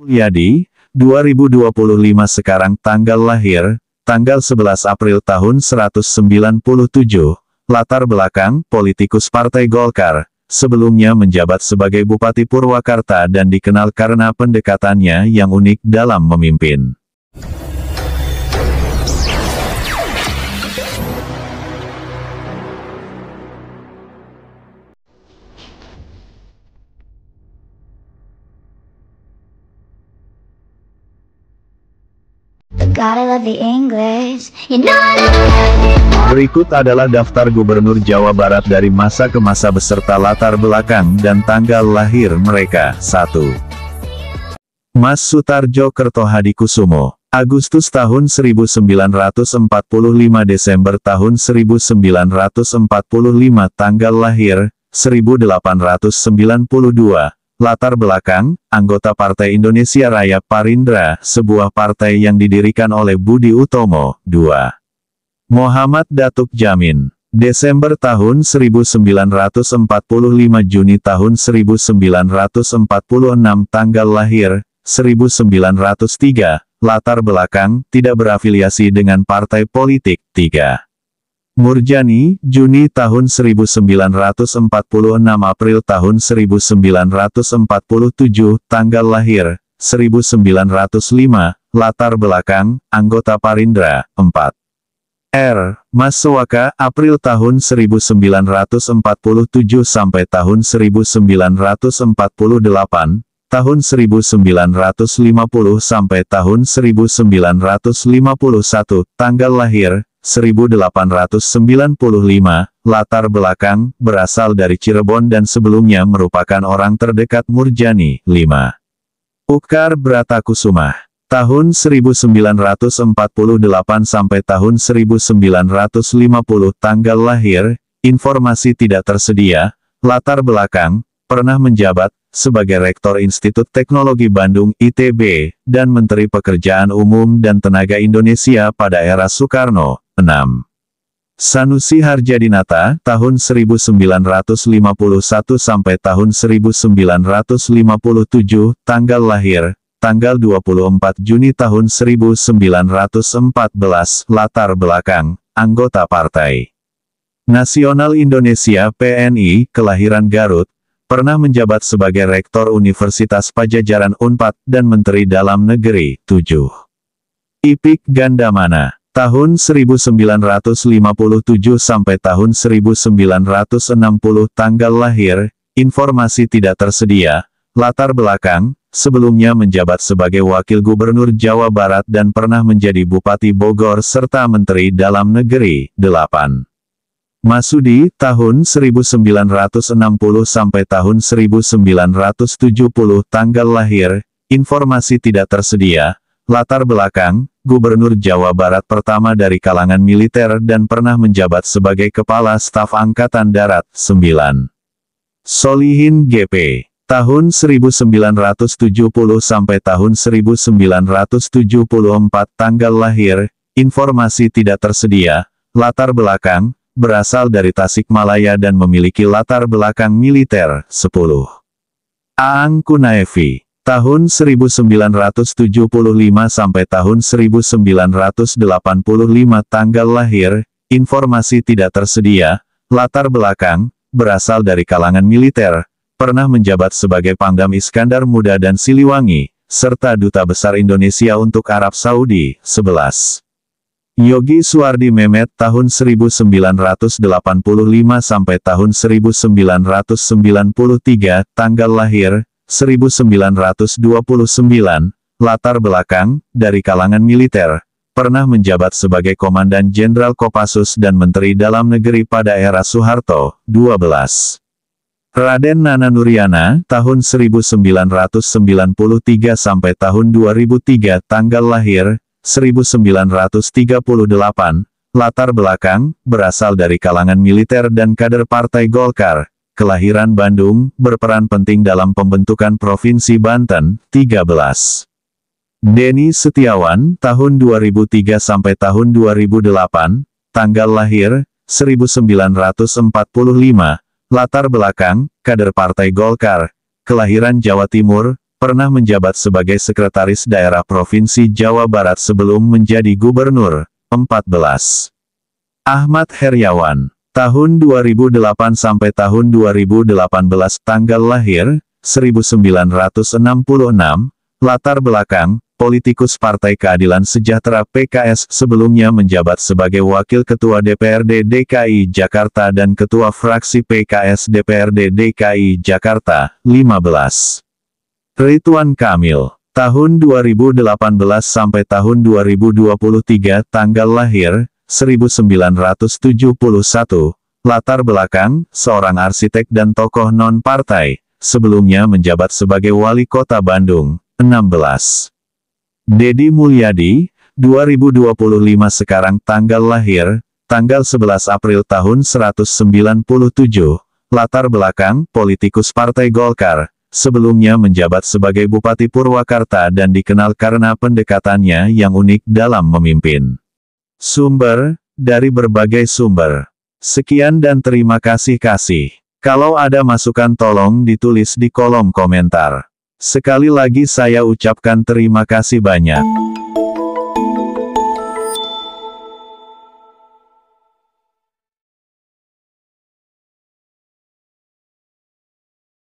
Mulyadi, 2025 sekarang tanggal lahir, tanggal 11 April tahun 197, latar belakang, politikus Partai Golkar, sebelumnya menjabat sebagai Bupati Purwakarta dan dikenal karena pendekatannya yang unik dalam memimpin. Berikut adalah daftar Gubernur Jawa Barat dari masa ke masa beserta latar belakang dan tanggal lahir mereka. 1. Mas Sutarjo Kertohadikusumo, Agustus tahun 1945 Desember tahun 1945 tanggal lahir, 1892. Latar belakang, anggota Partai Indonesia Raya Parindra, sebuah partai yang didirikan oleh Budi Utomo. 2. Muhammad Datuk Jamin, Desember tahun 1945 Juni tahun 1946 tanggal lahir, 1903, latar belakang, tidak berafiliasi dengan partai politik. 3. Murjani, Juni tahun 1946 April tahun 1947, tanggal lahir, 1905, latar belakang, anggota Parindra. 4. R. Mas Sowaka, April tahun 1947 sampai tahun 1948, tahun 1950 sampai tahun 1951, tanggal lahir, 1895, latar belakang, berasal dari Cirebon dan sebelumnya merupakan orang terdekat Murjani. 5. Ukar Bratakusumah, tahun 1948 sampai tahun 1950, tanggal lahir, informasi tidak tersedia, latar belakang, pernah menjabat sebagai Rektor Institut Teknologi Bandung (ITB) dan Menteri Pekerjaan Umum dan Tenaga Indonesia pada era Soekarno. 6. Sanusi Harjadinata, tahun 1951 sampai tahun 1957, tanggal lahir, tanggal 24 Juni tahun 1914, latar belakang, anggota Partai Nasional Indonesia (PNI), kelahiran Garut, pernah menjabat sebagai Rektor Universitas Padjadjaran Unpad dan Menteri Dalam Negeri. 7. Ipik Gandamana, tahun 1957 sampai tahun 1960, tanggal lahir, informasi tidak tersedia, latar belakang, sebelumnya menjabat sebagai Wakil Gubernur Jawa Barat dan pernah menjadi Bupati Bogor serta Menteri Dalam Negeri. 8. Masudi, tahun 1960 sampai tahun 1970, tanggal lahir, informasi tidak tersedia, latar belakang, Gubernur Jawa Barat pertama dari kalangan militer dan pernah menjabat sebagai Kepala Staf Angkatan Darat. 9. Solihin GP, tahun 1970 sampai tahun 1974, tanggal lahir, informasi tidak tersedia, latar belakang, berasal dari Tasikmalaya dan memiliki latar belakang militer. 10. Aang Kunaevi, tahun 1975 sampai tahun 1985, tanggal lahir, informasi tidak tersedia, latar belakang, berasal dari kalangan militer, pernah menjabat sebagai Pangdam Iskandar Muda dan Siliwangi, serta Duta Besar Indonesia untuk Arab Saudi. 11. Yogi Suardi Memet, tahun 1985 sampai tahun 1993, tanggal lahir, 1929, latar belakang, dari kalangan militer, pernah menjabat sebagai Komandan Jenderal Kopassus dan Menteri Dalam Negeri pada era Soeharto. 12. Raden Nana Nuryana, tahun 1993 sampai tahun 2003, tanggal lahir, 1938, latar belakang, berasal dari kalangan militer dan kader Partai Golkar, kelahiran Bandung, berperan penting dalam pembentukan Provinsi Banten. 13. Denny Setiawan, tahun 2003 sampai tahun 2008, tanggal lahir, 1945, latar belakang, kader Partai Golkar, kelahiran Jawa Timur, pernah menjabat sebagai Sekretaris Daerah Provinsi Jawa Barat sebelum menjadi Gubernur. 14. Ahmad Heriawan, tahun 2008 sampai tahun 2018, tanggal lahir, 1966, latar belakang, politikus Partai Keadilan Sejahtera PKS, sebelumnya menjabat sebagai Wakil Ketua DPRD DKI Jakarta dan Ketua Fraksi PKS DPRD DKI Jakarta. 15. Ridwan Kamil, tahun 2018 sampai tahun 2023, tanggal lahir, 1971, latar belakang, seorang arsitek dan tokoh non-partai, sebelumnya menjabat sebagai Wali Kota Bandung. 16. Deddy Mulyadi, 2025, sekarang tanggal lahir, tanggal 11 April tahun 1997, latar belakang, politikus Partai Golkar, sebelumnya menjabat sebagai Bupati Purwakarta dan dikenal karena pendekatannya yang unik dalam memimpin. Sumber, dari berbagai sumber. Sekian dan terima kasih. Kalau ada masukan tolong ditulis di kolom komentar. Sekali lagi saya ucapkan terima kasih banyak.